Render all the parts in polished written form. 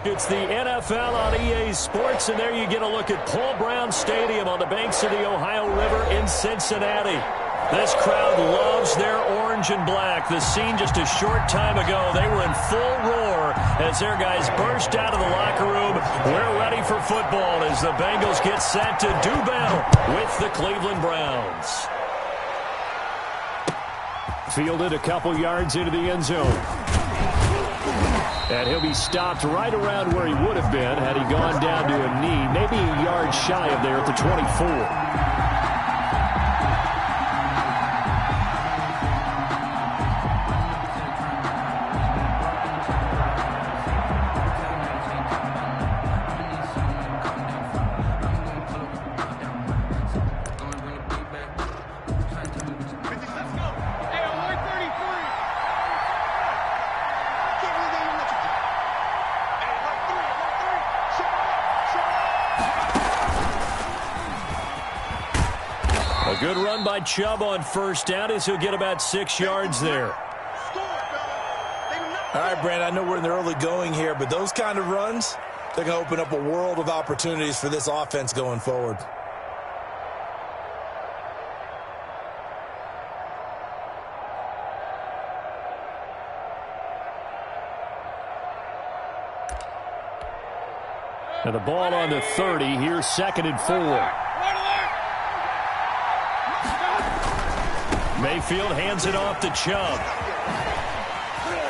It's the NFL on EA Sports, and there you get a look at Paul Brown Stadium on the banks of the Ohio River in Cincinnati. This crowd loves their orange and black. The scene just a short time ago, they were in full roar as their guys burst out of the locker room. We're ready for football as the Bengals get set to do battle with the Cleveland Browns. Fielded a couple yards into the end zone. And he'll be stopped right around where he would have been had he gone down to a knee, maybe a yard shy of there at the 24. A good run by Chubb on first down as he'll get about 6 yards there. All right, Brandon, I know we're in the early going here, but those kind of runs, they're going to open up a world of opportunities for this offense going forward. And the ball on the 30. Here's 2nd and 4. Mayfield hands it off to Chubb.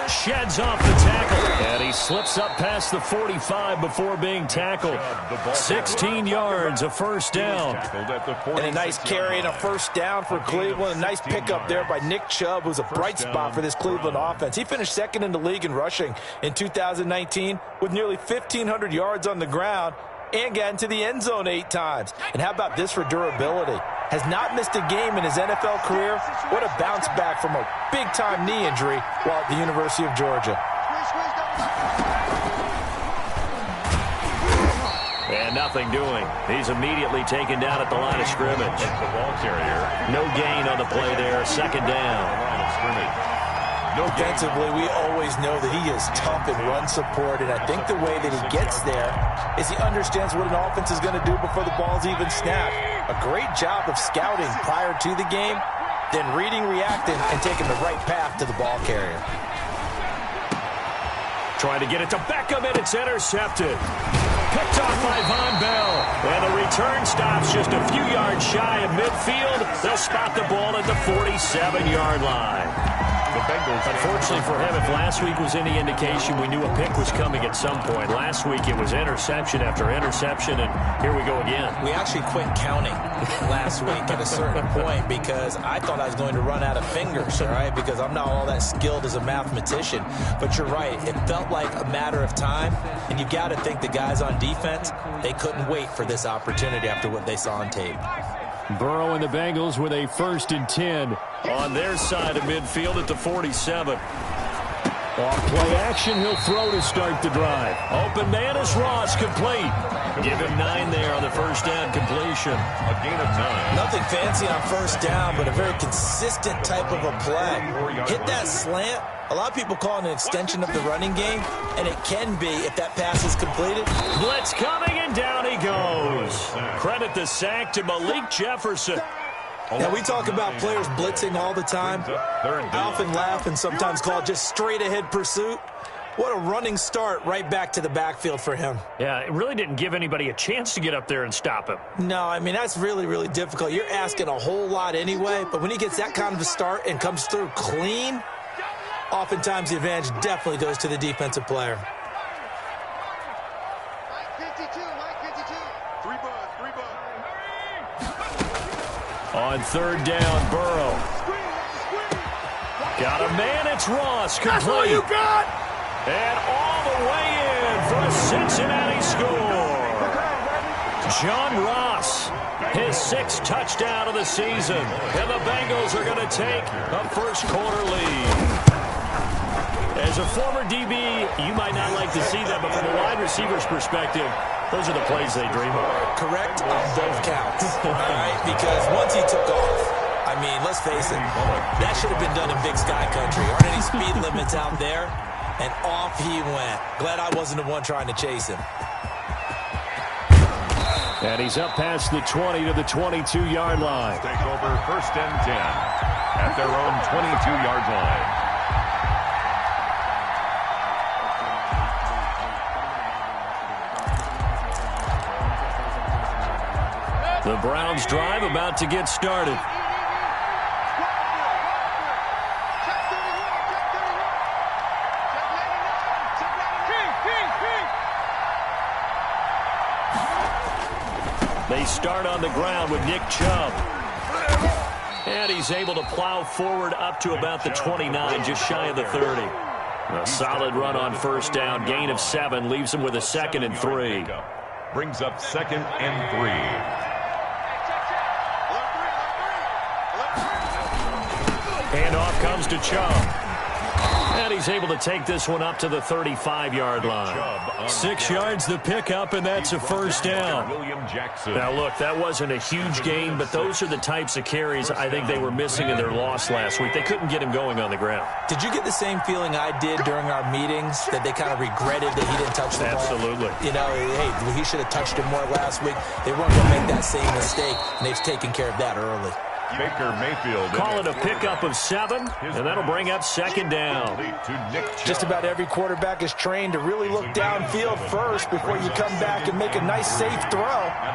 Sheds off the tackle. And he slips up past the 45 before being tackled. 16 yards, a first down. And a nice carry and a first down for Cleveland. A nice pickup there by Nick Chubb, who's a bright spot for this Cleveland offense. He finished 2nd in the league in rushing in 2019 with nearly 1,500 yards on the ground and got into the end zone 8 times. And how about this for durability? Has not missed a game in his NFL career. What a bounce back from a big-time knee injury while at the University of Georgia. And nothing doing. He's immediately taken down at the line of scrimmage. The ball carrier. No gain on the play there. 2nd down. Defensively, we always know that he is tough in run support, and I think the way that he gets there is he understands what an offense is going to do before the ball's even snapped. A great job of scouting prior to the game, then reading, reacting, and taking the right path to the ball carrier. Trying to get it to Beckham, and it's intercepted. Picked off by Von Bell. And the return stops just a few yards shy of midfield. They'll spot the ball at the 47-yard line. Unfortunately for him, if last week was any indication, we knew a pick was coming at some point. Last week it was interception after interception, and here we go again. We actually quit counting last week at a certain point because I thought I was going to run out of fingers, all right, because I'm not all that skilled as a mathematician. But you're right. It felt like a matter of time, and you've got to think the guys on defense, they couldn't wait for this opportunity after what they saw on tape. Burrow and the Bengals with a 1st and 10 on their side of midfield at the 47. Off play action, he'll throw to start the drive. Open man is Ross, complete. Give him 9 there on the first down completion. A gain of 9. Nothing fancy on first down, but a very consistent type of a play. Hit that slant. A lot of people call it an extension of the running game, and it can be if that pass is completed. Blitz coming, and down he goes. Credit the sack to Malik Jefferson. Now, we talk about players blitzing all the time. I often laugh and sometimes call it just straight-ahead pursuit. What a running start right back to the backfield for him. Yeah, it really didn't give anybody a chance to get up there and stop him. No, I mean, that's really, really difficult. You're asking a whole lot anyway, but when he gets that kind of a start and comes through clean, oftentimes the advantage definitely goes to the defensive player. On 3rd down, Burrow. Got a man, it's Ross, complete. That's all you got! And all the way in for a Cincinnati score. John Ross, his 6th touchdown of the season. And the Bengals are going to take a first-quarter lead. As a former DB, you might not like to see that, but from a wide receiver's perspective, those are the plays they dream of. Correct on both counts. All right, because once he took off, I mean, let's face it, that should have been done in Big Sky Country. Aren't any speed limits out there? And off he went. Glad I wasn't the one trying to chase him. And he's up past the 20 to the 22-yard line. Take over 1st and 10 at their own 22-yard line. The Browns drive about to get started. They start on the ground with Nick Chubb. And he's able to plow forward up to about the 29, just shy of the 30. A solid run on 1st down, gain of 7, leaves him with a 2nd and 3. Brings up 2nd and 3. Handoff comes to Chubb. And he's able to take this one up to the 35-yard line. 6 yards the pickup, and that's a 1st down. Now, look, that wasn't a huge gain, but those are the types of carries I think they were missing in their loss last week. They couldn't get him going on the ground. Did you get the same feeling I did during our meetings, that they kind of regretted that he didn't touch the ball? Absolutely. You know, hey, he should have touched it more last week. They weren't going to make that same mistake, and they've taken care of that early. Baker Mayfield. Call it a pickup of 7, and that'll bring up 2nd down. Just about every quarterback is trained to really look downfield first before you come back and make a nice, safe throw.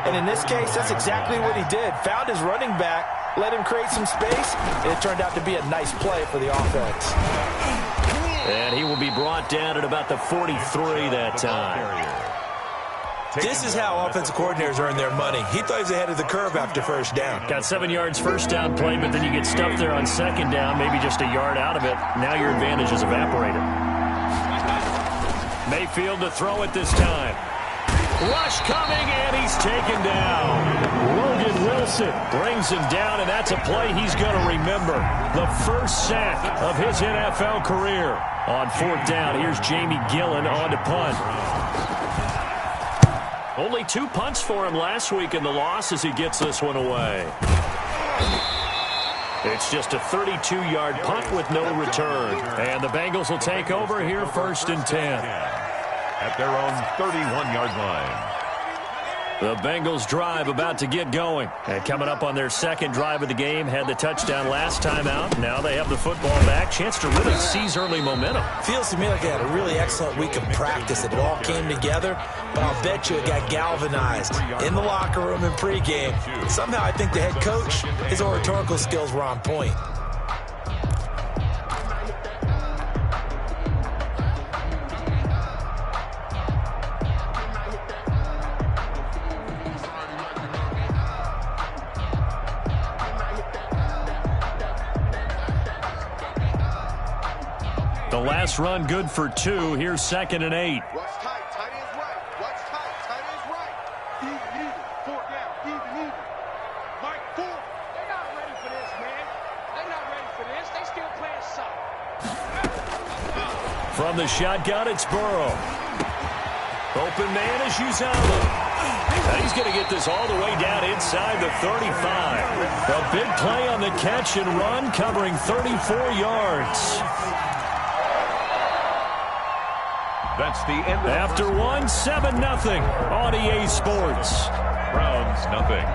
And in this case, that's exactly what he did. Found his running back, let him create some space, and it turned out to be a nice play for the offense. And he will be brought down at about the 43 that time. This is how offensive coordinators earn their money. He thought he was ahead of the curve after 1st down. Got 7 yards 1st down play, but then you get stuffed there on 2nd down, maybe just a yard out of it. Now your advantage is evaporated. Mayfield to throw it this time. Rush coming, and he's taken down. Logan Wilson brings him down, and that's a play he's going to remember. The 1st sack of his NFL career. On 4th down, here's Jamie Gillen on to punt. Only 2 punts for him last week in the loss as he gets this one away. It's just a 32-yard punt with no return. And the Bengals will take over here 1st and 10. At their own 31-yard line. The Bengals drive about to get going. And coming up on their 2nd drive of the game, had the touchdown last time out. Now they have the football back. Chance to really seize early momentum. Feels to me like they had a really excellent week of practice. It all came together. But I'll bet you it got galvanized in the locker room in pregame. Somehow I think the head coach, his oratorical skills were on point. The last run good for 2. Here's 2nd and 8. Rush tight, tight ends right. Rush tight, tight ends right. Even. 4th down, even. Mike, 4. They're not ready for this, man. They're not ready for this. They still playing soft. From the shotgun, it's Burrow. Open man is Uzomah. And he's going to get this all the way down inside the 35. A big play on the catch and run, covering 34 yards. That's the end. After 1, 7-0 on EA Sports. Browns, nothing.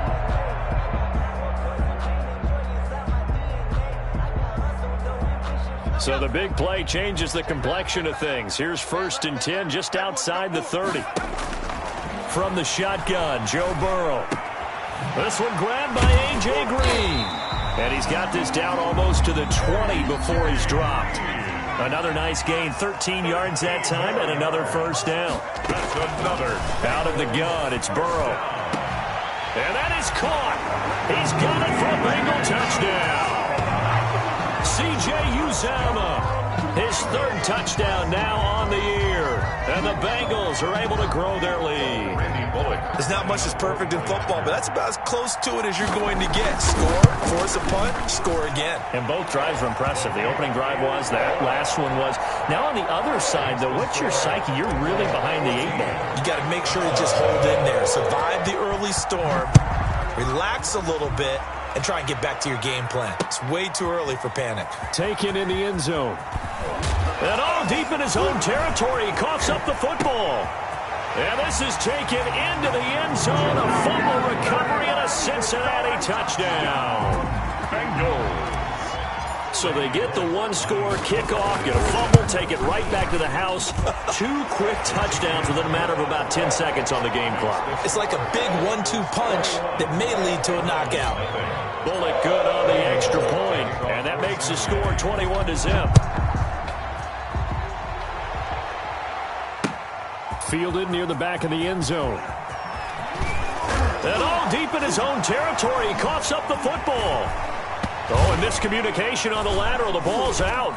So the big play changes the complexion of things. Here's 1st and 10 just outside the 30. From the shotgun, Joe Burrow. This one grabbed by A.J. Green. And he's got this down almost to the 20 before he's dropped. Another nice gain, 13 yards that time, and another 1st down. That's another. Out of the gun, it's Burrow. And that is caught. He's got it for a Bengal touchdown. C.J. Uzomah His third touchdown now on the year. And the Bengals are able to grow their lead. There's not much that's perfect in football, but that's about as close to it as you're going to get. Score, force a punt, score again. And both drives were impressive. The opening drive was, that last one was. Now on the other side, though, what's your psyche? You're really behind the 8-ball. You got to make sure you just hold in there. Survive the early storm, relax a little bit, and try and get back to your game plan. It's way too early for panic. Taken in the end zone. And all deep in his own territory, he coughs up the football. And this is taken into the end zone. A fumble recovery and a Cincinnati touchdown. Bengals. So they get the one-score kickoff, get a fumble, take it right back to the house. 2 quick touchdowns within a matter of about 10 seconds on the game clock. It's like a big 1-2 punch that may lead to a knockout. Bullet good on the extra point, and that makes the score 21-0. Fielded near the back of the end zone. And all deep in his own territory, he coughs up the football. Oh, and miscommunication on the lateral. The ball's out.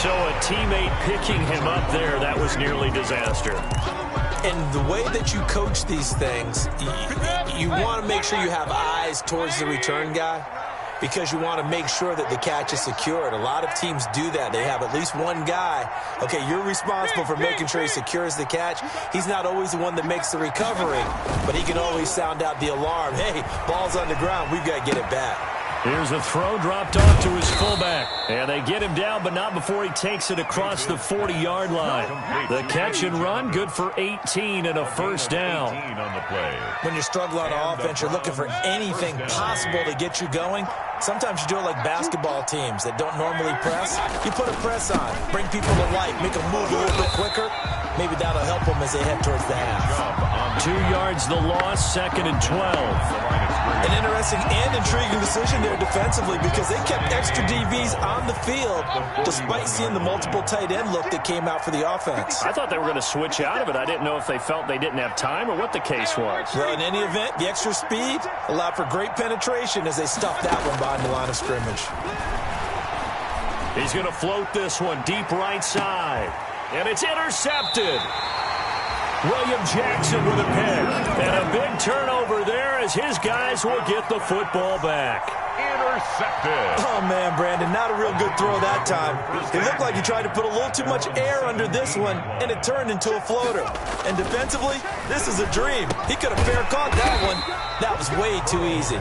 So a teammate picking him up there, that was nearly disaster. And the way that you coach these things, you want to make sure you have eyes towards the return guy, because you want to make sure that the catch is secured. A lot of teams do that. They have at least one guy. Okay, you're responsible for making sure he secures the catch. He's not always the one that makes the recovery, but he can always sound out the alarm. Hey, ball's on the ground. We've got to get it back. Here's a throw dropped off to his fullback. And they get him down, but not before he takes it across the 40-yard line. The catch and run, good for 18 and a first down. When you struggle on offense, you're looking for anything possible to get you going. Sometimes you do it like basketball teams that don't normally press. You put a press on, bring people to life, make them move a little bit quicker. Maybe that'll help them as they head towards the half. 2 yards the loss, 2nd and 12. An interesting and intriguing decision there defensively, because they kept extra DBs on the field despite seeing the multiple tight end look that came out for the offense. I thought they were going to switch out of it. I didn't know if they felt they didn't have time or what the case was. Well, in any event, the extra speed allowed for great penetration as they stuffed that one behind the line of scrimmage. He's going to float this one deep right side. And it's intercepted. William Jackson with a pick. And a big turnover there as his guys will get the football back. Intercepted. Oh, man, Brandon, not a real good throw that time. It looked like he tried to put a little too much air under this one, and it turned into a floater. And defensively, this is a dream. He could have fair caught that one. That was way too easy.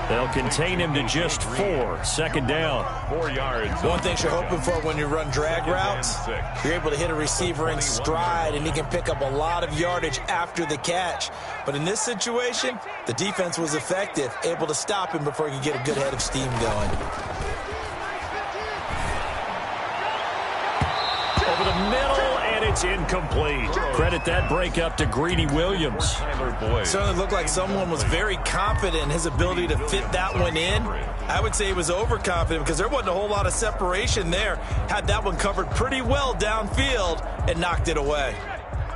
They'll contain him to just 4. 2nd down. 4 yards. One thing you're hoping for when you run drag routes, you're able to hit a receiver in stride, and he can pick up a lot of yardage after the catch. But in this situation, the defense was effective, able to stop him before he could get a good head of steam going. Over the middle, and it's incomplete. Credit that breakup to Greedy Williams. Certainly looked like someone was very confident in his ability to fit that one in. I would say he was overconfident because there wasn't a whole lot of separation there. Had that one covered pretty well downfield and knocked it away.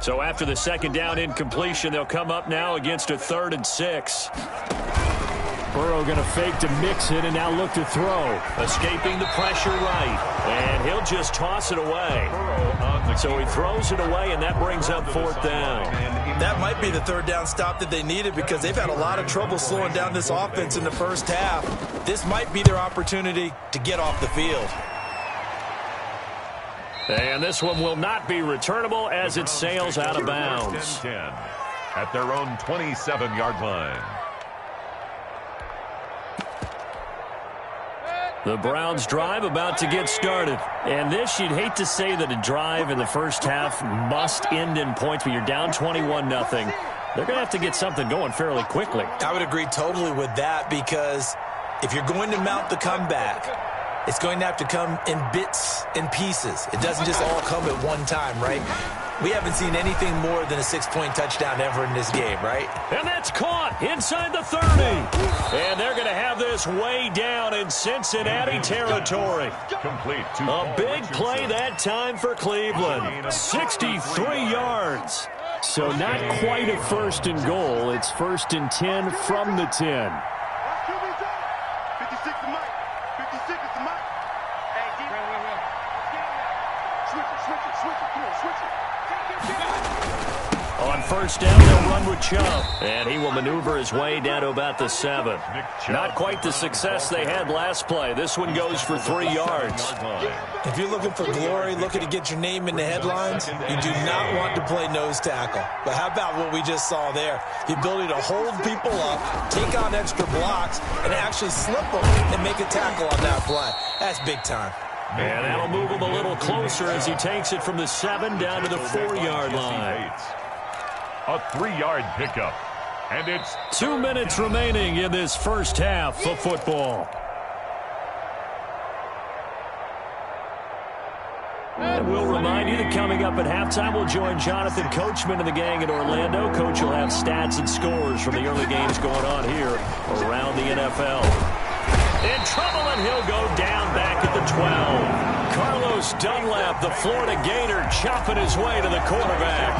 So after the 2nd down incompletion, they'll come up now against a 3rd and 6. Burrow going to fake to mix it and now look to throw. Escaping the pressure right. And he'll just toss it away. So he throws it away, and that brings up 4th down. That might be the 3rd down stop that they needed, because they've had a lot of trouble slowing down this offense in the first half. This might be their opportunity to get off the field. And this one will not be returnable as it sails out of bounds. 10 at their own 27-yard line. The Browns drive about to get started. And this, you'd hate to say that a drive in the first half must end in points, but you're down 21-0. They're going to have to get something going fairly quickly. I would agree totally with that, because if you're going to mount the comeback, it's going to have to come in bits and pieces. It doesn't just all come at one time, right? We haven't seen anything more than a 6-point touchdown ever in this game, right? And that's caught inside the 30. And they're going to have this way down in Cincinnati territory. Complete. A big play that time for Cleveland. 63 yards. So not quite a 1st and goal. It's 1st and 10 from the 10. Hey, On first down, they'll run with Chubb. And he will maneuver his way down to about the 7. Not quite the success they had last play. This one goes for 3 yards. If you're looking for glory, looking to get your name in the headlines, you do not want to play nose tackle. But how about what we just saw there? The ability to hold people up, take on extra blocks, and actually slip them and make a tackle on that play. That's big time. And that'll move him a little closer as he takes it from the 7 down to the 4-yard line. A 3-yard pickup. And it's 2 minutes remaining in this first half of football. And we'll remind you that coming up at halftime, we'll join Jonathan Coachman and the gang in Orlando. Coach will have stats and scores from the early games going on here around the NFL. In trouble, and he'll go down back at the 12. Carlos Dunlap, the Florida Gator, chopping his way to the quarterback.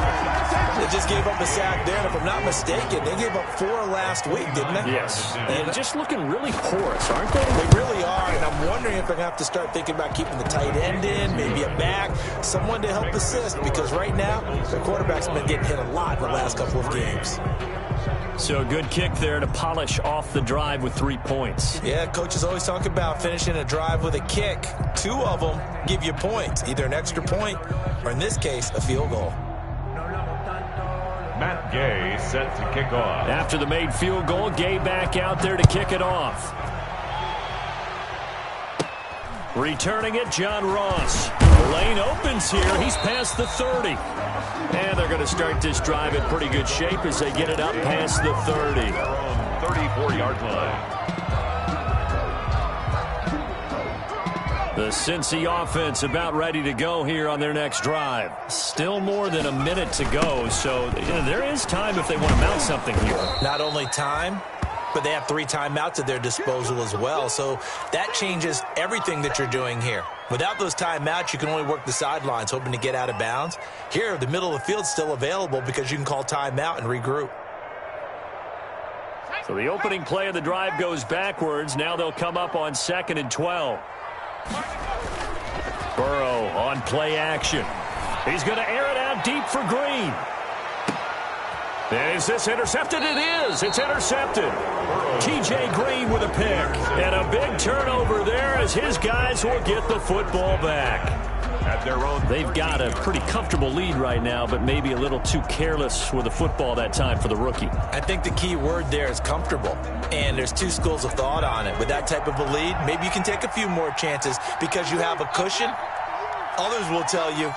They just gave up a sack there, and if I'm not mistaken, they gave up 4 last week, didn't they? Yes. And just looking really porous, aren't they? They really are, and I'm wondering if they're going to have to start thinking about keeping the tight end in, maybe a back, someone to help assist, because right now, the quarterback's been getting hit a lot in the last couple of games. So a good kick there to polish off the drive with 3 points. Yeah, coaches always talk about finishing a drive with a kick. 2 of them give you points, either an extra point or, in this case, a field goal. Matt Gay set to kick off. After the made field goal, Gay back out there to kick it off. Returning it, John Ross. The lane opens here. He's past the 30. And they're going to start this drive in pretty good shape as they get it up past the 30. 34-yard line. The Cincy offense about ready to go here on their next drive. Still more than a minute to go, so there is time if they want to mount something here. Not only time, but they have 3 timeouts at their disposal as well, so that changes everything that you're doing here. Without those timeouts, you can only work the sidelines, hoping to get out of bounds. Here, the middle of the field's still available because you can call timeout and regroup. So the opening play of the drive goes backwards. Now they'll come up on 2nd and 12. Burrow on play action. He's going to air it out deep for Green. Is this intercepted? It is. It's intercepted. T.J. Green with a pick. And a big turnover there as his guys will get the football back. At their own, they've got a pretty comfortable lead right now, but maybe a little too careless with the football that time for the rookie. I think the key word there is comfortable. And there's 2 schools of thought on it. With that type of a lead, maybe you can take a few more chances because you have a cushion. Others will tell you,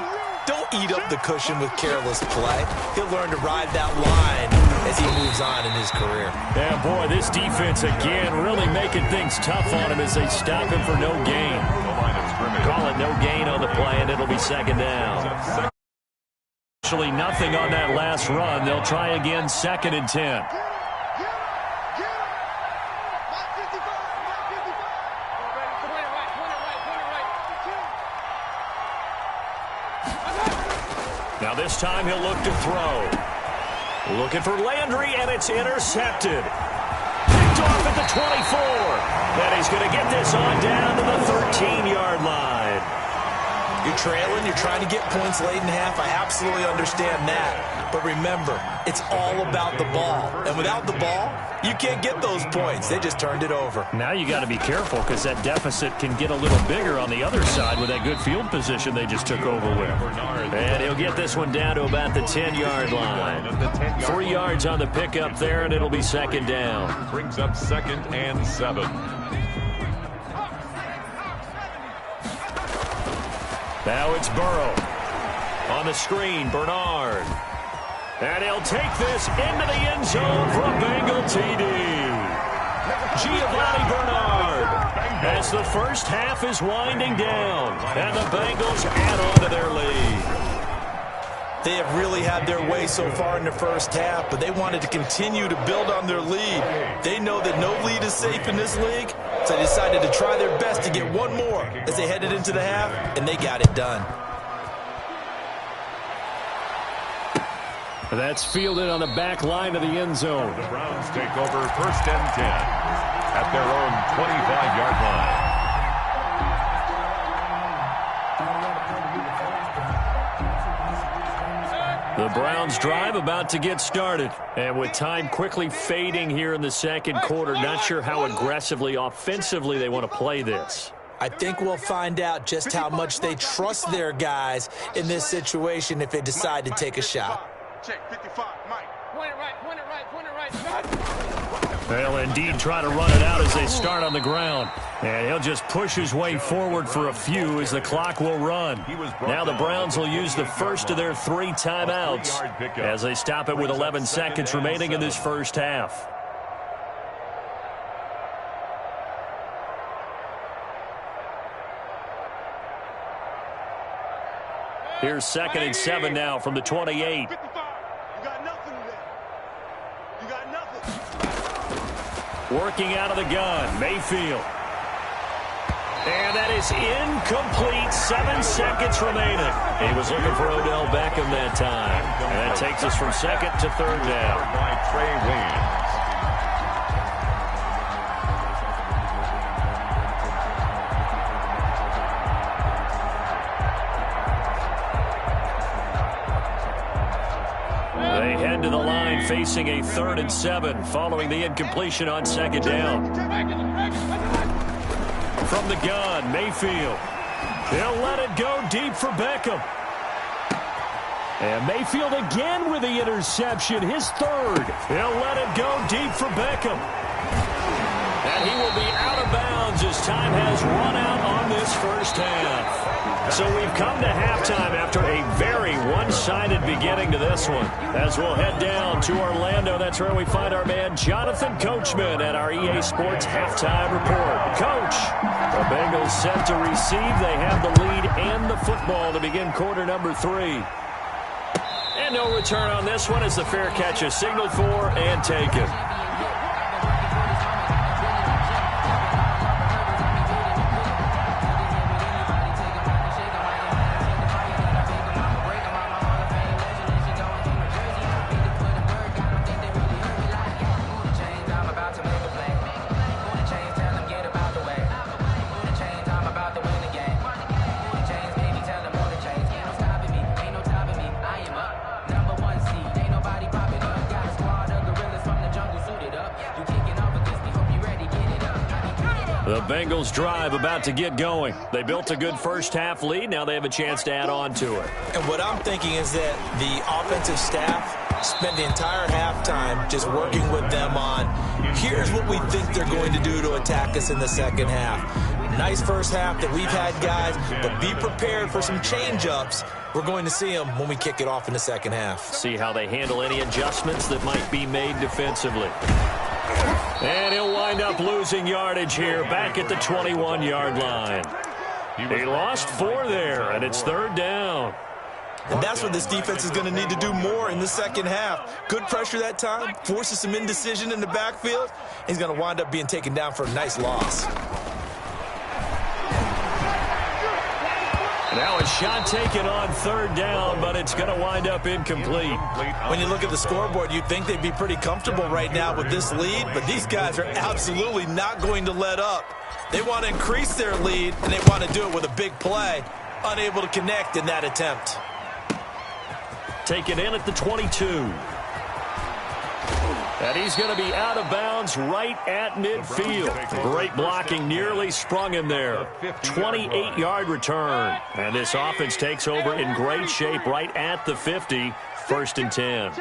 don't eat up the cushion with careless play. He'll learn to ride that line as he moves on in his career. Yeah, boy, this defense again really making things tough on him as they stop him for no gain. Call it no gain on the play, and it'll be 2nd down. Actually, nothing on that last run. They'll try again 2nd and 10. Now this time he'll look to throw. Looking for Landry, and it's intercepted. Picked off at the 24. And he's going to get this on down to the 13-yard line. You're trailing, you're trying to get points late in half. I absolutely understand that. But remember, it's all about the ball. And without the ball, you can't get those points. They just turned it over. Now you got to be careful because that deficit can get a little bigger on the other side with that good field position they just took over with. And he'll get this one down to about the 10-yard line. 3 yards on the pickup there, and it'll be 2nd down. Brings up 2nd and 7. Now it's Burrow. On the screen, Bernard. And he'll take this into the end zone for a Bengal TD. Giovanni Bernard. As the first half is winding down, and the Bengals add on to their lead. They have really had their way so far in the first half, but they wanted to continue to build on their lead. They know that no lead is safe in this league, so they decided to try their best to get one more as they headed into the half, and they got it done. That's fielded on the back line of the end zone. The Browns take over 1st and 10 at their own 25-yard line. The Browns drive about to get started. And with time quickly fading here in the second quarter, not sure how aggressively, offensively they want to play this. I think we'll find out just how much they trust their guys in this situation if they decide to take a shot. Check 55, Mike. Point it right, point it right, point it right. They'll indeed try to run it out as they start on the ground. And he'll just push his way forward for a few as the clock will run. Now the Browns will use the first of their 3 timeouts as they stop it with 11 seconds remaining in this first half. Here's 2nd and 7 now from the 28. 55. You got nothing there. You got nothing. Working out of the gun, Mayfield. And that is incomplete. 7 seconds remaining. He was looking for Odell Beckham that time. And that takes us from 2nd to 3rd down. By Trey Waynes. They head to the line facing a 3rd and 7 following the incompletion on 2nd down. From the gun, Mayfield. He'll let it go deep for Beckham. And Mayfield again with the interception, his 3rd. He'll let it go deep for Beckham. And he will be out of bounds as time has run out on this first half. So we've come to halftime after a very one-sided beginning to this one. As we'll head down to Orlando, that's where we find our man Jonathan Coachman at our EA Sports Halftime Report. Coach, the Bengals set to receive. They have the lead and the football to begin quarter number 3. And no return on this one as the fair catch is signaled for and taken. The Bengals drive about to get going. They built a good first half lead. Now they have a chance to add on to it. And what I'm thinking is that the offensive staff spent the entire halftime just working with them on, here's what we think they're going to do to attack us in the second half. Nice first half that we've had, guys, but be prepared for some change-ups. We're going to see them when we kick it off in the second half. See how they handle any adjustments that might be made defensively. And he'll wind up losing yardage here back at the 21-yard line. He lost 4 there, and it's 3rd down. And that's what this defense is going to need to do more in the second half. Good pressure that time, forces some indecision in the backfield. He's going to wind up being taken down for a nice loss. Now a shot taken on 3rd down, but it's going to wind up incomplete. When you look at the scoreboard, you'd think they'd be pretty comfortable right now with this lead, but these guys are absolutely not going to let up. They want to increase their lead, and they want to do it with a big play. Unable to connect in that attempt. Taken in at the 22. And he's going to be out of bounds right at midfield. Great blocking, nearly sprung him there. 28-yard return. And this offense takes over in great shape right at the 50. 1st and 10.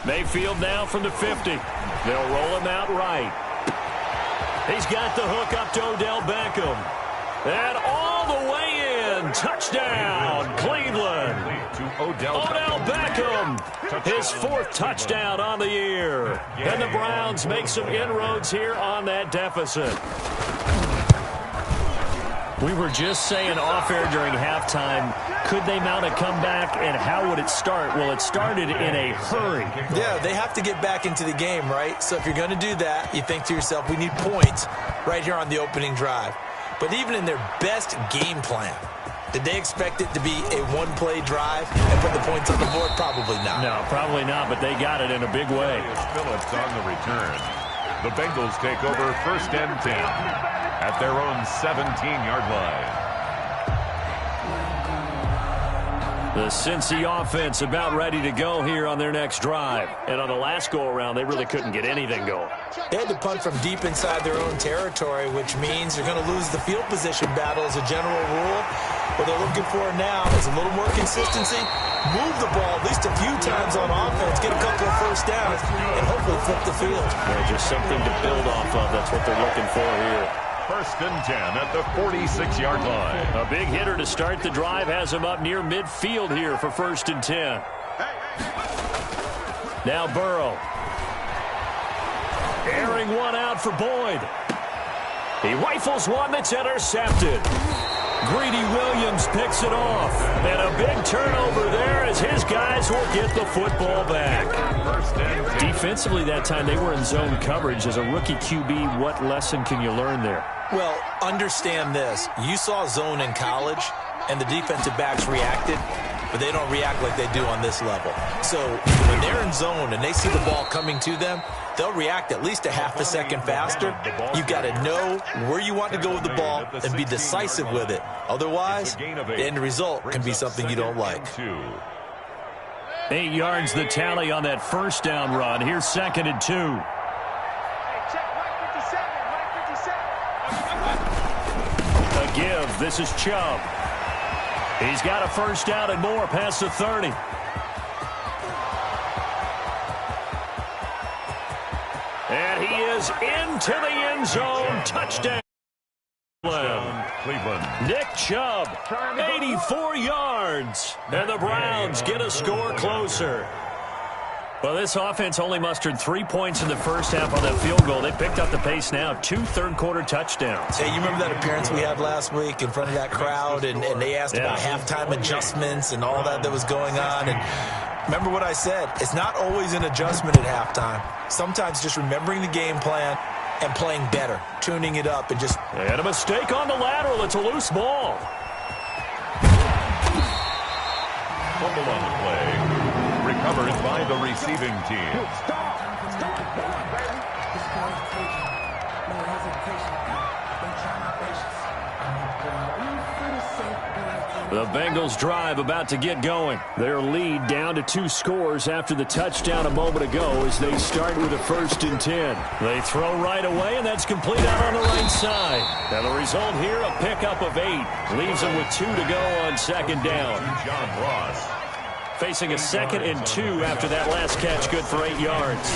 Mayfield now from the 50. They'll roll him out right. He's got the hook up to Odell Beckham. And all the way in. Touchdown, Cleveland. Odell Beckham, his 4th touchdown on the year. And the Browns make some inroads here on that deficit. We were just saying off-air during halftime, could they mount a comeback, and how would it start? Well, it started in a hurry. Yeah, they have to get back into the game, right? So if you're going to do that, you think to yourself, we need points right here on the opening drive. But even in their best game plan, did they expect it to be a one-play drive and put the points on the board? Probably not. No, probably not, but they got it in a big way. Phillips on the return. The Bengals take over 1st and 10 at their own 17-yard line. The Cincy offense about ready to go here on their next drive. And on the last go-around, they really couldn't get anything going. They had to punt from deep inside their own territory, which means they're going to lose the field position battle as a general rule. What they're looking for now is a little more consistency, move the ball at least a few times on offense, get a couple of first downs, and hopefully flip the field. Yeah, just something to build off of. That's what they're looking for here. 1st and 10 at the 46-yard line. A big hitter to start the drive has him up near midfield here for 1st and 10. Now Burrow. Airing one out for Boyd. He rifles one that's intercepted. Greedy Williams picks it off. And a big turnover there as his guys will get the football back. Defensively that time they were in zone coverage. As a rookie QB, what lesson can you learn there? Well, understand this. You saw zone in college, and the defensive backs reacted, but they don't react like they do on this level. So when they're in zone and they see the ball coming to them, they'll react at least a half a second faster. You've got to know where you want to go with the ball and be decisive with it. Otherwise, the end result can be something you don't like. 8 yards the tally on that first down run. Here's 2nd and 2. A give. This is Chubb. He's got a first down and more past the 30. And he is into the end zone. Touchdown. Cleveland. Nick Chubb, 84 yards. And the Browns get a score closer. Well, this offense only mustered 3 points in the first half on that field goal. They picked up the pace now. 2 third-quarter touchdowns. Hey, you remember that appearance we had last week in front of that crowd, and they asked about halftime adjustments and all that was going on. And remember what I said. It's not always an adjustment at halftime. Sometimes just remembering the game plan and playing better, tuning it up, and just... And a mistake on the lateral. It's a loose ball. Fumble on the play. Recovered by the receiving team. The Bengals drive about to get going. Their lead down to 2 scores after the touchdown a moment ago as they start with a 1st and 10. They throw right away, and that's complete out on the right side. And the result here, a pickup of 8. Leaves them with 2 to go on 2nd down. John Ross. Facing a 2nd and 2 after that last catch, good for 8 yards.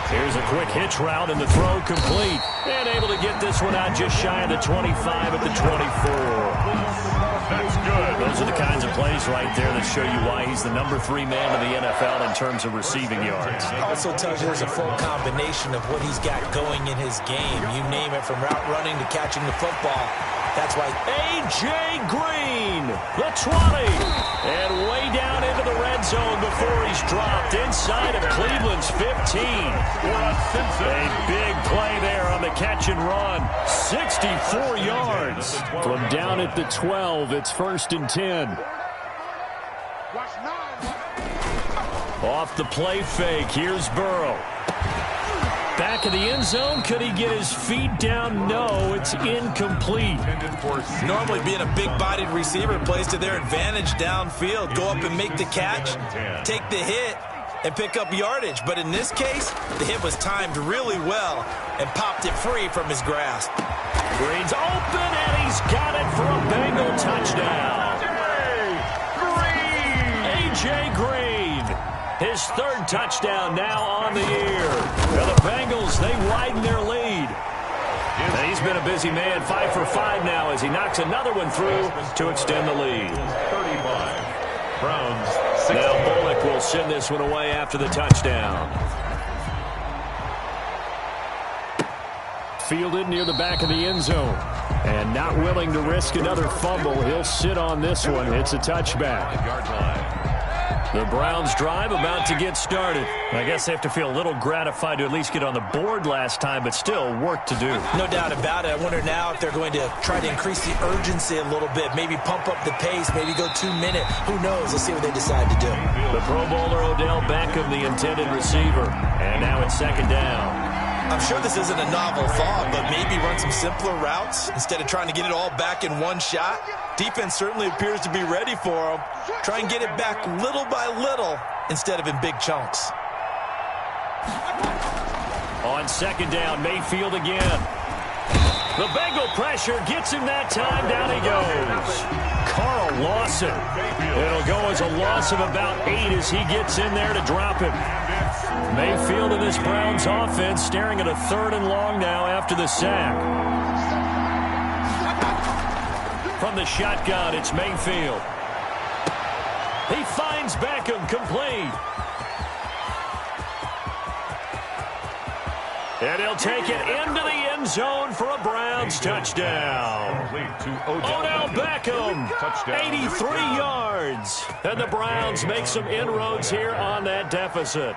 Here's a quick hitch route, and the throw complete. And able to get this one out just shy of the 25 at the 24. That's good. Those are the kinds of plays right there that show you why he's the number 3 man in the NFL in terms of receiving yards. Also tells you there's a full combination of what he's got going in his game. You name it, from route running to catching the football. That's why A.J. Green, the 20, and way down into the red zone before he's dropped inside of Cleveland's 15. A big play there on the catch and run. 64 yards. From down at the 12, it's 1st and 10. Off the play fake, here's Burrow. Back of the end zone, could he get his feet down? No, it's incomplete. Normally being a big-bodied receiver plays to their advantage downfield. Go up and make the catch, take the hit, and pick up yardage. But in this case, the hit was timed really well and popped it free from his grasp. Green's open, and he's got it for a Bengal touchdown. A.J. Green. His 3rd touchdown now on the year. Well, the Bengals, they widen their lead. And he's been a busy man, 5 for 5 now as he knocks another one through to extend the lead. 35. Browns. 60. Now Bullock will send this one away after the touchdown. Fielded near the back of the end zone. And not willing to risk another fumble. He'll sit on this one. It's a touchback. The Browns drive about to get started. I guess they have to feel a little gratified to at least get on the board last time, but still work to do. No doubt about it. I wonder now if they're going to try to increase the urgency a little bit, maybe pump up the pace, maybe go 2-minute. Who knows? Let's see what they decide to do. The Pro Bowler Odell Beckham, the intended receiver. And now it's 2nd down. I'm sure this isn't a novel thought, but maybe run some simpler routes instead of trying to get it all back in one shot. Defense certainly appears to be ready for him. Try and get it back little by little instead of in big chunks. On second down, Mayfield again. The Bengal pressure gets him that time. Down he goes. Carl Lawson. It'll go as a loss of about 8 as he gets in there to drop him. Mayfield in this Browns offense staring at a 3rd and long now after the sack. From the shotgun, it's Mayfield. He finds Beckham, complete. And he'll take it into the end zone for a Browns touchdown. Odell Beckham, 83 yards. And the Browns make some inroads here on that deficit.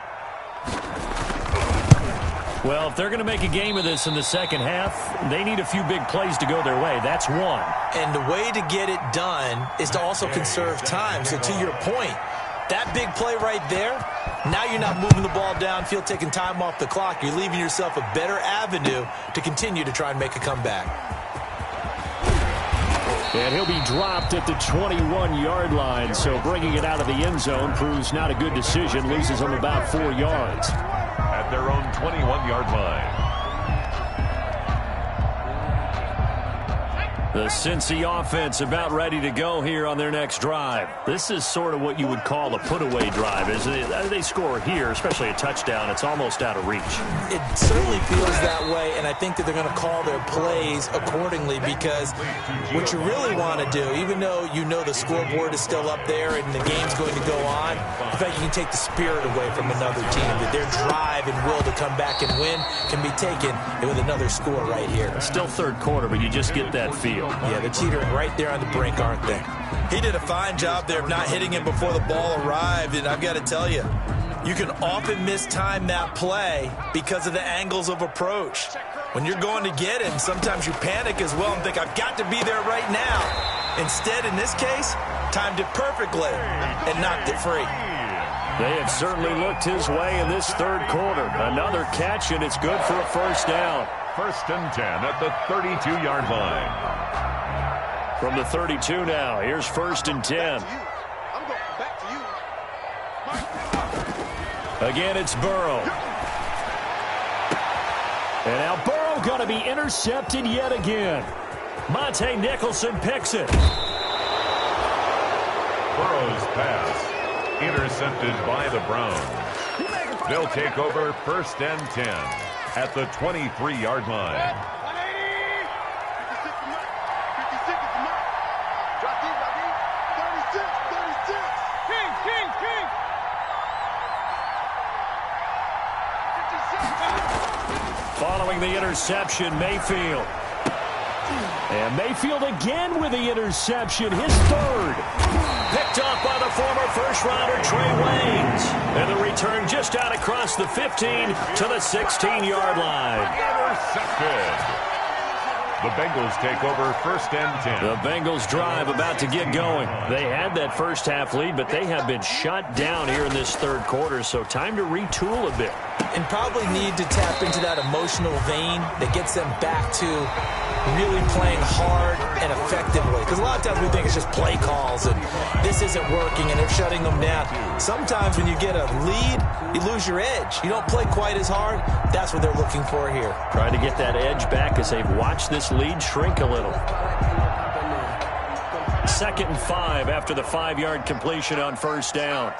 Well, if they're going to make a game of this in the second half, they need a few big plays to go their way. That's one. And the way to get it done is to also conserve time. So to your point, that big play right there, now you're not moving the ball downfield, taking time off the clock. You're leaving yourself a better avenue to continue to try and make a comeback. And he'll be dropped at the 21-yard line, so bringing it out of the end zone proves not a good decision, loses him about 4 yards. At their own 21-yard line. The Cincy offense about ready to go here on their next drive. This is sort of what you would call a put-away drive, isn't it? They score here, especially a touchdown. It's almost out of reach. It certainly feels that way, and I think that they're going to call their plays accordingly because what you really want to do, even though you know the scoreboard is still up there and the game's going to go on, the fact you can take the spirit away from another team, that their drive and will to come back and win can be taken with another score right here. It's still third quarter, but you just get that feel. Yeah, they're teetering right there on the brink, aren't they? He did a fine job there of not hitting him before the ball arrived, and I've got to tell you, you can often mistime that play because of the angles of approach. When you're going to get him, sometimes you panic as well and think, I've got to be there right now. Instead, in this case, timed it perfectly and knocked it free. They have certainly looked his way in this third quarter. Another catch, and it's good for a first down. 1st and 10 at the 32-yard line. From the 32 now, here's 1st and 10. I'm going back to you. Again, it's Burrow. And now Burrow going to be intercepted yet again. Monte Nicholson picks it. Burrow's pass intercepted by the Browns. They'll take over 1st and 10 at the 23-yard line. 56 is the mark. Drop deep, 36. King. 56. Following the interception, Mayfield. And Mayfield again with the interception, his third. Picked off by the former first-rounder Trey Waynes. And the return just out across the 15 to the 16-yard line. Intercepted. The Bengals take over 1st and 10. The Bengals drive about to get going. They had that first half lead, but they have been shut down here in this third quarter, so time to retool a bit. And probably need to tap into that emotional vein that gets them back to really playing hard and effectively. Because a lot of times we think it's just play calls and this isn't working and they're shutting them down. Sometimes when you get a lead, you lose your edge. You don't play quite as hard. That's what they're looking for here. Trying to get that edge back as they've watched this lead shrink a little. 2nd and 5 after the 5-yard completion on first down.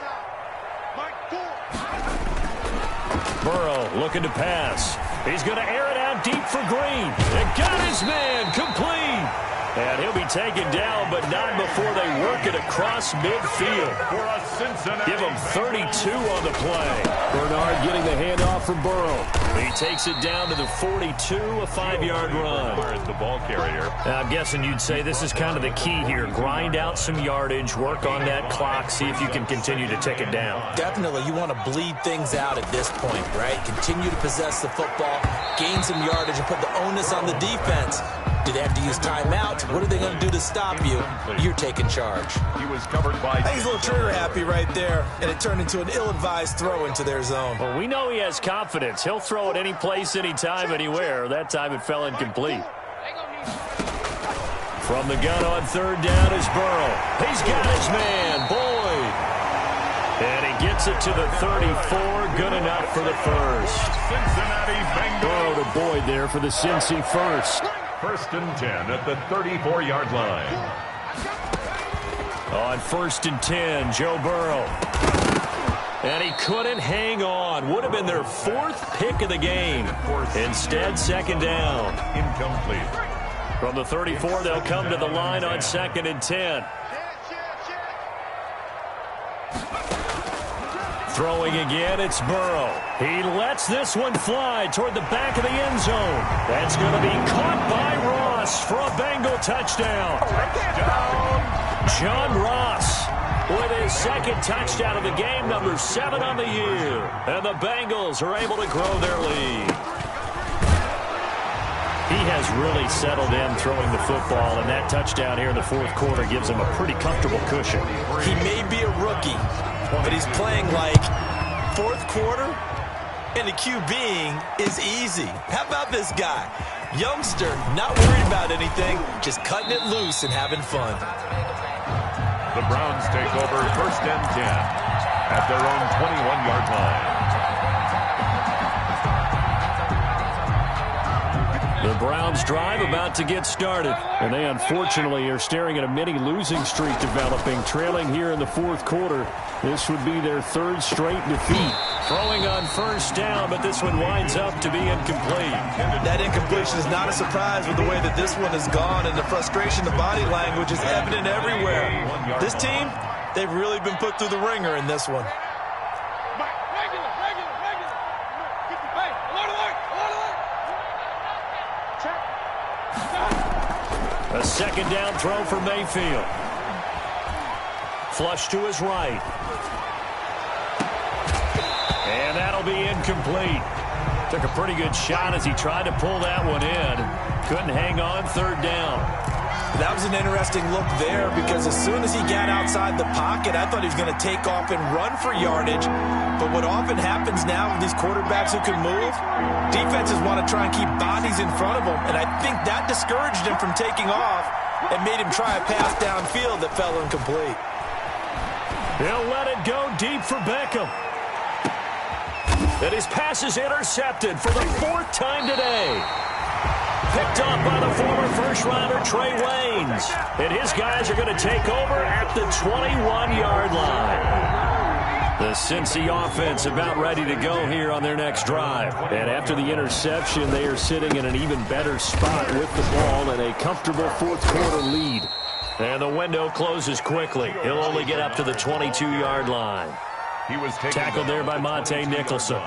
Burrow looking to pass. He's going to air it out deep for Green. And got his man complete. And he'll be taken down, but not before they work it across midfield. For a Cincinnati. Give him 32 on the play. Bernard getting the handoff from Burrow. He takes it down to the 42, a 5-yard run. Where's the ball carrier? I'm guessing you'd say this is kind of the key here. Grind out some yardage, work on that clock, see if you can continue to tick it down. Definitely, you want to bleed things out at this point, right? Continue to possess the football, gain some yardage, and put the onus on the defense Do they have to use timeouts? What are they going to do to stop you? You're taking charge. He was covered by... I think he's a little trigger happy right there, and it turned into an ill-advised throw into their zone. Well, we know he has confidence. He'll throw it any place, anytime, anywhere. That time it fell incomplete. From the gun on third down is Burrow. He's got his man, Boyd. And he gets it to the 34. Good enough for the first. Cincinnati Bengals. Burrow to Boyd there for the Cincy first. 1st and 10 at the 34-yard line. On 1st and 10, Joe Burrow. And he couldn't hang on. Would have been their 4th pick of the game. Instead, 2nd down. Incomplete. From the 34, they'll come to the line on 2nd and 10. Throwing again, it's Burrow. He lets this one fly toward the back of the end zone. That's going to be caught by Ross for a Bengal touchdown. John Ross with his 2nd touchdown of the game, number 7 on the year. And the Bengals are able to grow their lead. He has really settled in throwing the football, and that touchdown here in the 4th quarter gives him a pretty comfortable cushion. He may be a rookie, but he's playing like 4th quarter, and the QBing is easy. How about this guy? Youngster, not worried about anything, just cutting it loose and having fun. The Browns take over 1st and 10 at their own 21-yard line. The Browns drive about to get started, and they unfortunately are staring at a mini losing streak developing, trailing here in the 4th quarter. This would be their 3rd straight defeat. Throwing on 1st down, but this one winds up to be incomplete. That incompletion is not a surprise with the way that this one has gone, and the frustration, the body language is evident everywhere. This team, they've really been put through the ringer in this one. A 2nd down throw for Mayfield. Flush to his right. And that'll be incomplete. Took a pretty good shot as he tried to pull that one in. Couldn't hang on, 3rd down. That was an interesting look there because as soon as he got outside the pocket, I thought he was going to take off and run for yardage. But what often happens now with these quarterbacks who can move, defenses want to try and keep bodies in front of them. And I think that discouraged him from taking off and made him try a pass downfield that fell incomplete. He'll let it go deep for Beckham. And his pass is intercepted for the 4th time today. Picked up by the former first-rounder Trey Waynes. And his guys are going to take over at the 21-yard line. The Cincy offense about ready to go here on their next drive. And after the interception, they are sitting in an even better spot with the ball and a comfortable 4th quarter lead. And the window closes quickly. He'll only get up to the 22-yard line. He was tackled there by Monte Nicholson.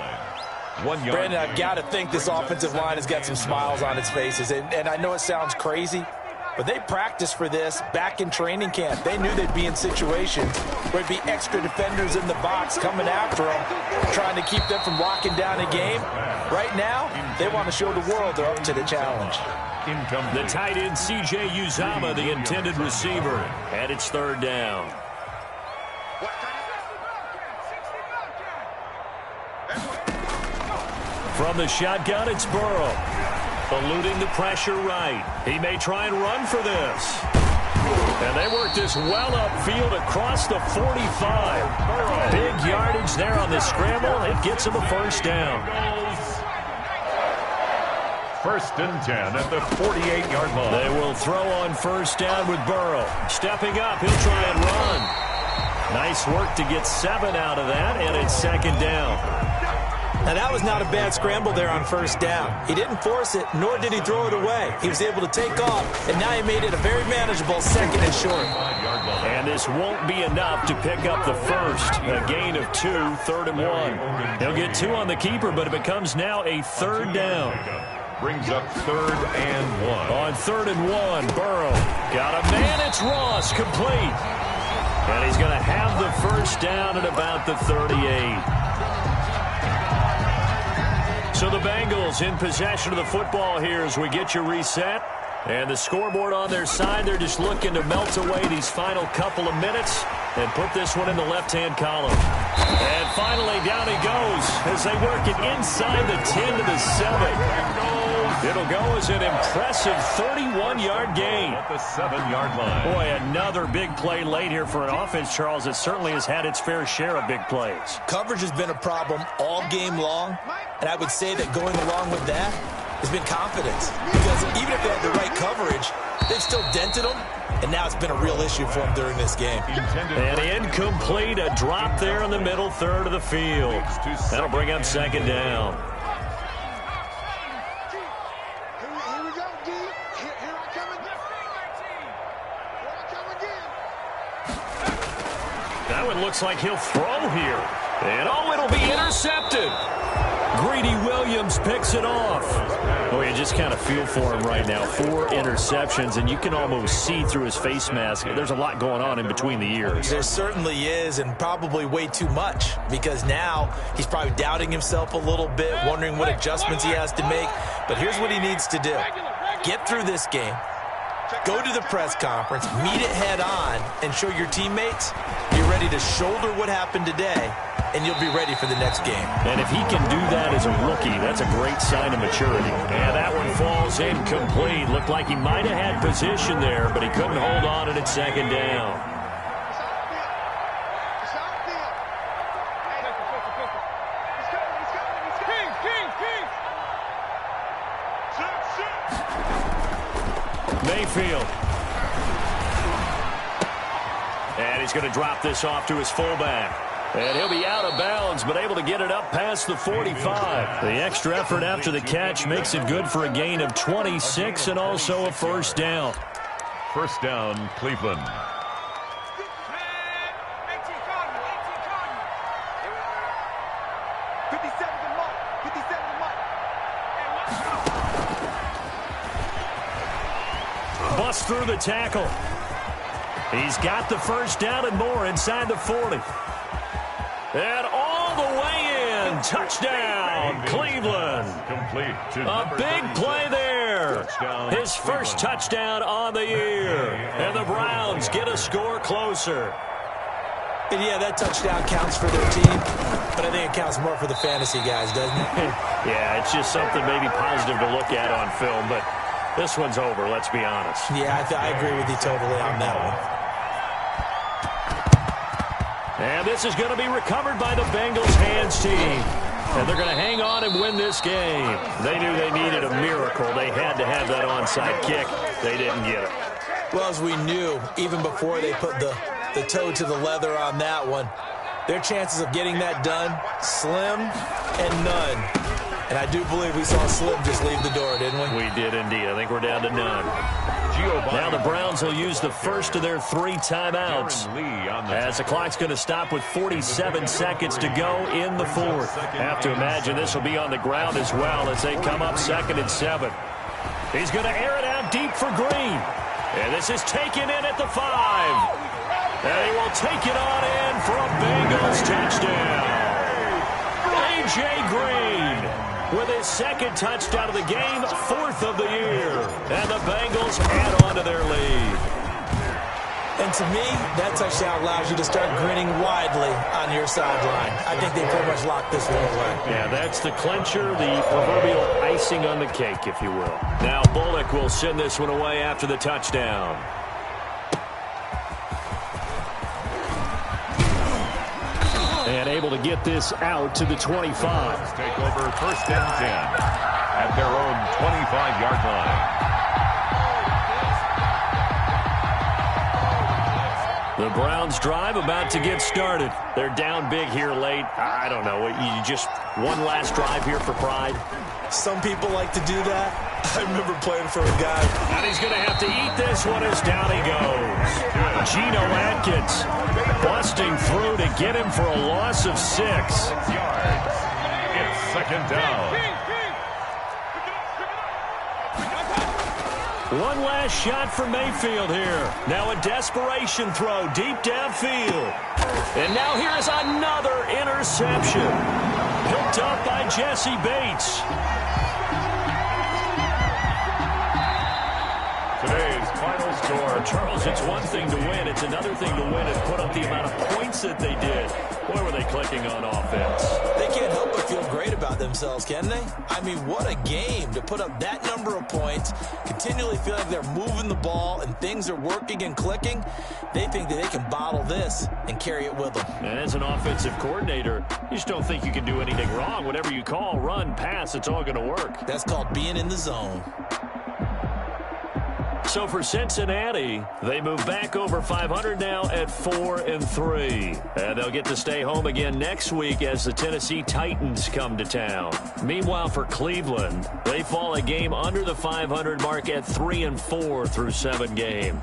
Brandon, I've got to think this offensive line has got some smiles on its faces. And I know it sounds crazy, but they practiced for this back in training camp. They knew they'd be in situations where there'd be extra defenders in the box coming after them, trying to keep them from locking down a game. Right now, they want to show the world they're up to the challenge. The tight end, C.J. Uzomah, the intended receiver, and it's 3rd down. From the shotgun, it's Burrow. Eluding the pressure right. He may try and run for this. And they work this well upfield across the 45. Big yardage there on the scramble. It gets him a 1st down. 1st and 10 at the 48-yard line. They will throw on 1st down with Burrow. Stepping up, he'll try and run. Nice work to get 7 out of that, and it's 2nd down. Now, that was not a bad scramble there on 1st down. He didn't force it, nor did he throw it away. He was able to take off, and now he made it a very manageable 2nd and short. And this won't be enough to pick up the first. A gain of 2, 3rd and 1. He'll get 2 on the keeper, but it becomes now a 3rd down. Brings up 3rd and 1. On 3rd and 1, Burrow. Got a man, it's Ross, complete. And he's going to have the 1st down at about the 38. So the Bengals in possession of the football here as we get you reset. And the scoreboard on their side, they're just looking to melt away these final couple of minutes and put this one in the left-hand column. And finally, down he goes as they work it inside the 10 to the 7. It'll go as an impressive 31-yard gain. At the 7-yard line. Boy, another big play late here for an offense, Charles, that certainly has had its fair share of big plays. Coverage has been a problem all game long, and I would say that going along with that has been confidence. Because even if they had the right coverage, they've still dented them, and now it's been a real issue for them during this game. And incomplete, a drop there in the middle third of the field. That'll bring up second down. That one looks like he'll throw here. And, oh, it'll be intercepted. Greedy Williams picks it off. Boy, you just kind of feel for him right now. 4 interceptions, and you can almost see through his face mask. There's a lot going on in between the ears. There certainly is, and probably way too much, because now he's probably doubting himself a little bit, wondering what adjustments he has to make. But here's what he needs to do. Get through this game. Go to the press conference, meet it head on, and show your teammates you're ready to shoulder what happened today, and you'll be ready for the next game. And if he can do that as a rookie, that's a great sign of maturity. And that one falls incomplete. Looked like he might have had position there, but he couldn't hold on and it's second down. Mayfield. And he's going to drop this off to his fullback. And he'll be out of bounds, but able to get it up past the 45. The extra effort after the catch makes it good for a gain of 26 and also a first down. First down, Cleveland. Bust through the tackle. He's got the first down and more inside the 40. And all the way in. Touchdown, Cleveland. A big play there. His first touchdown on the year. And the Browns get a score closer. And yeah, that touchdown counts for their team, but I think it counts more for the fantasy guys, doesn't it? Yeah, it's just something maybe positive to look at on film, but this one's over, let's be honest. Yeah, I agree with you totally on that one. And this is going to be recovered by the Bengals hands team. And they're going to hang on and win this game. They knew they needed a miracle. They had to have that onside kick. They didn't get it. Well, as we knew, even before they put the toe to the leather on that one, their chances of getting that done, slim and none. And I do believe we saw Slim just leave the door, didn't we? We did indeed. I think we're down to none. Now the Browns will use the first of their 3 timeouts, as the clock's going to stop with 47 seconds to go in the 4th. Have to imagine this will be on the ground as well as they come up 2nd and 7. He's going to air it out deep for Green. And this is taken in at the 5. And he will take it on in for a Bengals touchdown. A.J. Green with his 2nd touchdown of the game, 4th of the year. And the Bengals add on to their lead. And to me, that touchdown allows you to start grinning widely on your sideline. I think they pretty much locked this one away. Yeah, that's the clincher, the proverbial icing on the cake, if you will. Now Bullock will send this one away after the touchdown. And able to get this out to the 25. Take over 1st and 10 at their own 25-yard line. The Browns drive about to get started. They're down big here late. I don't know. You just one last drive here for pride. Some people like to do that. I remember playing for a guy. And he's going to have to eat this one as down he goes. Geno Atkins busting through to get him for a loss of 6. 6 yards. It's 2nd down. One last shot for Mayfield here. Now a desperation throw deep downfield. And now here is another interception. Picked up by Jesse Bates. score. Charles, it's one thing to win. It's another thing to win and put up the amount of points that they did. Boy, were they clicking on offense. They can't help but feel great about themselves, can they? I mean, what a game to put up that number of points, continually feel like they're moving the ball and things are working and clicking. They think that they can bottle this and carry it with them. And as an offensive coordinator, you just don't think you can do anything wrong. Whatever you call, run, pass, it's all going to work. That's called being in the zone. So for Cincinnati, they move back over 500 now at 4-3. And they'll get to stay home again next week as the Tennessee Titans come to town. Meanwhile, for Cleveland, they fall a game under the 500 mark at 3-4 through 7 games.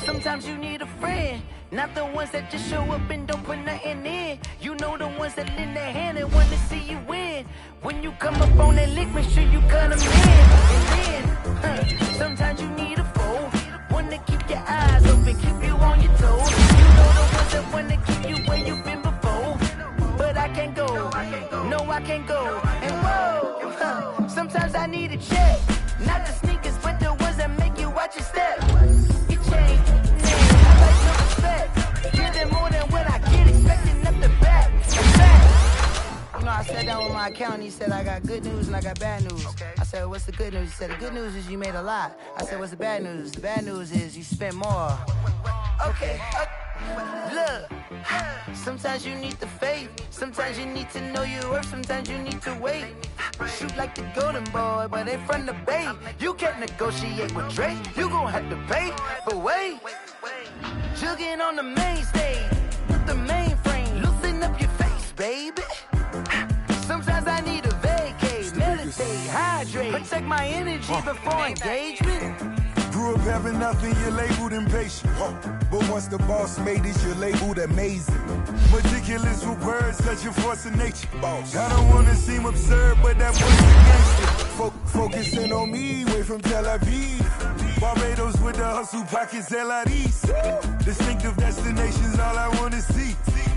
Sometimes you need a friend, not the ones that just show up and don't put nothing in. You know the ones that lend their hand and want to see you win. When you come up on that lick, make sure you cut them in. And then, sometimes you need a foe, one to keep your eyes open, keep you on your toes. You know the ones that want to keep you where you've been before. But I can't go, no I can't go. And whoa, sometimes I need a check, not the sneakers, but the ones that make you watch your step. It changed, I like no respect. Give them more than what I get, expecting up the back. In fact, you know I sat down with my my account and he said, I got good news and I got bad news. I said, what's the good news? He said, the good news is you made a lot. I said, what's the bad news? The bad news is you spent more. Okay. Look, sometimes you need the faith. Sometimes you need to know your worth. Sometimes you need to wait. Shoot like the golden boy, but they from the Bay. You can't negotiate with Drake. You gon' have to pay. But wait, jugging on the main stage with the mainframe. Loosen up your face, baby. Sometimes I need a vacate, meditate, hydrate, protect my energy before engagement. Grew up having nothing, you're labeled impatient. But once the boss made it, you're labeled amazing. Ridiculous with words, such a force of nature. I don't wanna seem absurd, but that was against it. Focusing on me, way from Tel Aviv. Barbados with the hustle pockets, LIDs. Distinctive destinations, all I wanna see.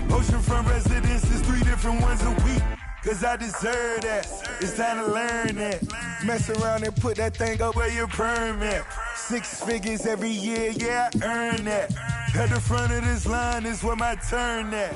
Oceanfront residences, 3 different ones a week. Cause I deserve that, it's time to learn that. Mess around and put that thing up where your perm at. 6 figures every year, yeah, I earn that. At the front of this line is where my turn at.